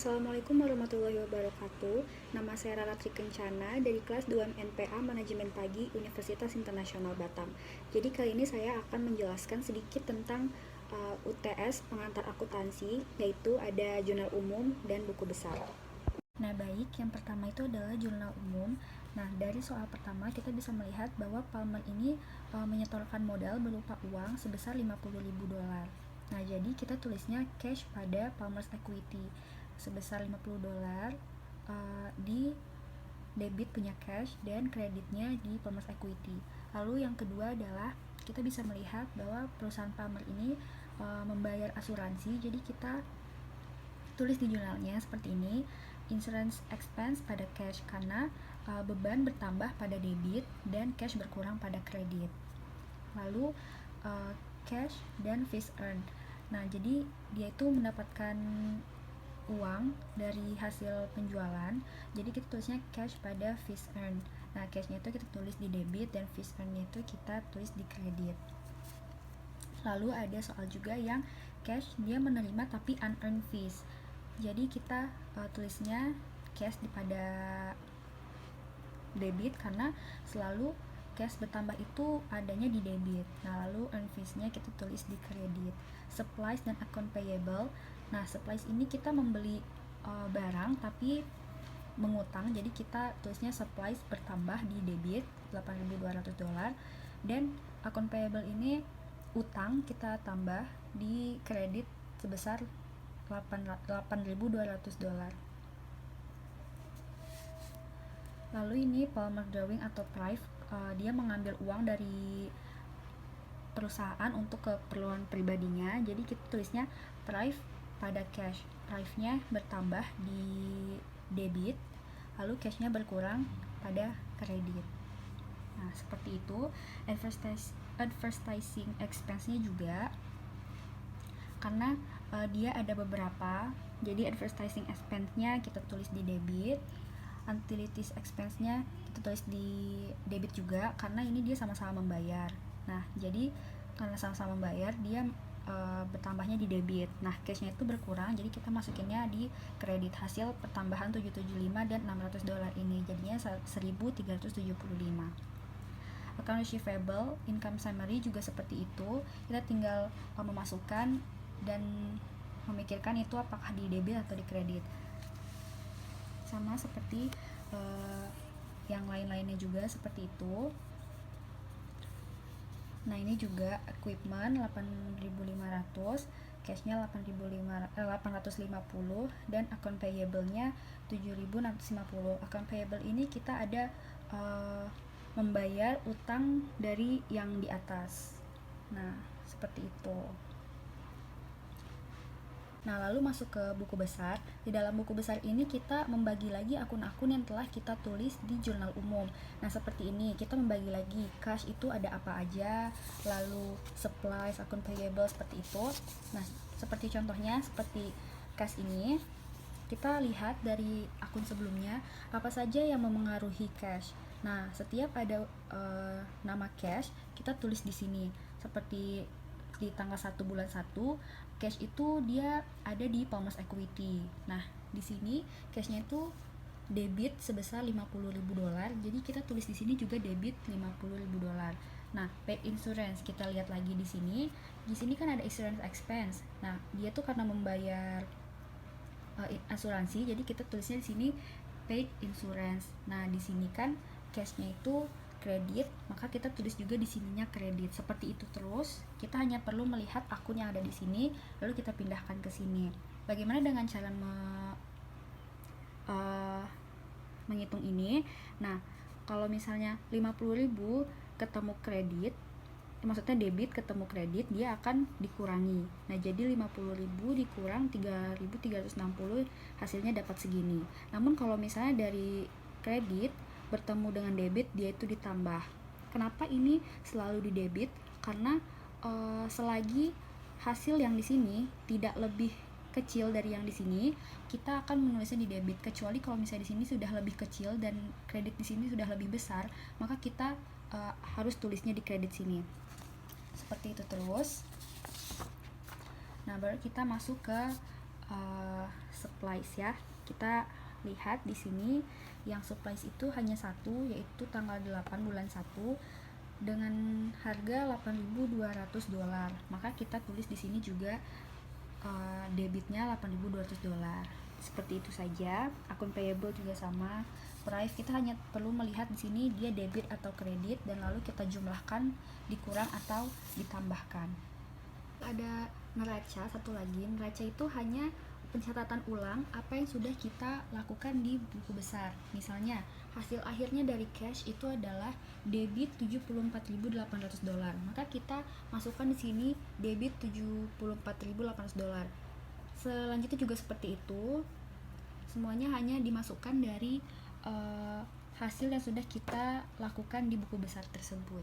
Assalamualaikum warahmatullahi wabarakatuh. Nama saya Rara Tri Kencana dari kelas 2 MNPA Manajemen Pagi Universitas Internasional Batam. Jadi kali ini saya akan menjelaskan sedikit tentang UTS pengantar akuntansi, yaitu ada jurnal umum dan buku besar. Nah baik, yang pertama itu adalah jurnal umum. Nah dari soal pertama kita bisa melihat bahwa Palmer ini menyetorkan modal berupa uang sebesar 50.000 dolar. Nah jadi kita tulisnya cash pada Palmer's Equity sebesar 50 dolar di debit punya cash dan kreditnya di Palmer's Equity. Lalu yang kedua adalah kita bisa melihat bahwa perusahaan Palmer ini membayar asuransi, jadi kita tulis di jurnalnya seperti ini, insurance expense pada cash karena beban bertambah pada debit dan cash berkurang pada kredit. Lalu cash dan fees earned. Nah, jadi dia itu mendapatkan uang dari hasil penjualan, jadi kita tulisnya cash pada fees earned. Nah, cashnya itu kita tulis di debit dan fees earned-nya itu kita tulis di kredit. Lalu ada soal juga yang cash dia menerima tapi unearned fees, jadi kita tulisnya cash pada debit karena selalu cash bertambah itu adanya di debit. Nah lalu earned fees-nya kita tulis di kredit. Supplies dan account payable. Nah supplies ini kita membeli barang tapi mengutang, jadi kita tulisnya supplies bertambah di debit 8.200 dolar, dan account payable ini utang kita tambah di kredit sebesar 8.200 dolar. Lalu ini Palmer drawing atau PRIV, dia mengambil uang dari perusahaan untuk keperluan pribadinya, jadi kita tulisnya PRIV pada cash. PRIV-nya bertambah di debit, lalu cash-nya berkurang pada kredit. Nah seperti itu. Advertising expense-nya juga karena dia ada beberapa, jadi advertising expense-nya kita tulis di debit, utilities expense-nya kita tulis di debit juga karena ini dia sama-sama membayar. Nah jadi karena sama-sama membayar dia bertambahnya di debit. Nah cash-nya itu berkurang, jadi kita masukinnya di kredit. Hasil pertambahan 775 dan 600 dolar ini jadinya 1.375. Account receivable, income summary juga seperti itu, kita tinggal memasukkan dan memikirkan itu apakah di debit atau di kredit. Sama seperti yang lain-lainnya juga seperti itu. Nah ini juga equipment 8.500, cashnya 850, dan account payable-nya 7.650. Account payable ini kita ada membayar utang dari yang di atas. Nah seperti itu. Nah lalu masuk ke buku besar. Di dalam buku besar ini kita membagi lagi akun-akun yang telah kita tulis di jurnal umum. Nah seperti ini, kita membagi lagi cash itu ada apa aja, lalu supplies, akun payable seperti itu. Nah seperti contohnya seperti cash ini, kita lihat dari akun sebelumnya apa saja yang memengaruhi cash. Nah setiap ada nama cash kita tulis di sini. Seperti di tanggal 1 bulan 1, cash itu dia ada di Palmer's Equity. Nah, di sini cashnya itu debit sebesar 50.000 dolar. Jadi kita tulis di sini juga debit 50.000 dolar. Nah, paid insurance kita lihat lagi di sini. Di sini kan ada insurance expense. Nah, dia tuh karena membayar asuransi, jadi kita tulisnya di sini paid insurance. Nah, di sini kan cashnya itu kredit, maka kita tulis juga di sininya kredit. Seperti itu terus. Kita hanya perlu melihat akun yang ada di sini, lalu kita pindahkan ke sini. Bagaimana dengan cara menghitung ini? Nah, kalau misalnya 50.000 ketemu kredit, maksudnya debit ketemu kredit, dia akan dikurangi. Nah, jadi 50.000 dikurang 3.360, hasilnya dapat segini. Namun kalau misalnya dari kredit bertemu dengan debit, dia itu ditambah. Kenapa ini selalu di debit? Karena selagi hasil yang di sini tidak lebih kecil dari yang di sini, kita akan menulisnya di debit. Kecuali kalau misalnya di sini sudah lebih kecil dan kredit di sini sudah lebih besar, maka kita harus tulisnya di kredit sini. Seperti itu terus. Nah, baru kita masuk ke supplies ya. Kita lihat di sini yang supplies itu hanya satu, yaitu tanggal 8 bulan 1 dengan harga $8.200. Maka kita tulis di sini juga debitnya $8.200. Seperti itu saja. Akun payable juga sama. Price kita hanya perlu melihat di sini dia debit atau kredit, dan lalu kita jumlahkan, dikurang atau ditambahkan. Ada neraca, satu lagi. Neraca itu hanya pencatatan ulang apa yang sudah kita lakukan di buku besar. Misalnya, hasil akhirnya dari cash itu adalah debit $74.800. Maka kita masukkan di sini debit $74.800. Selanjutnya juga seperti itu. Semuanya hanya dimasukkan dari hasil yang sudah kita lakukan di buku besar tersebut.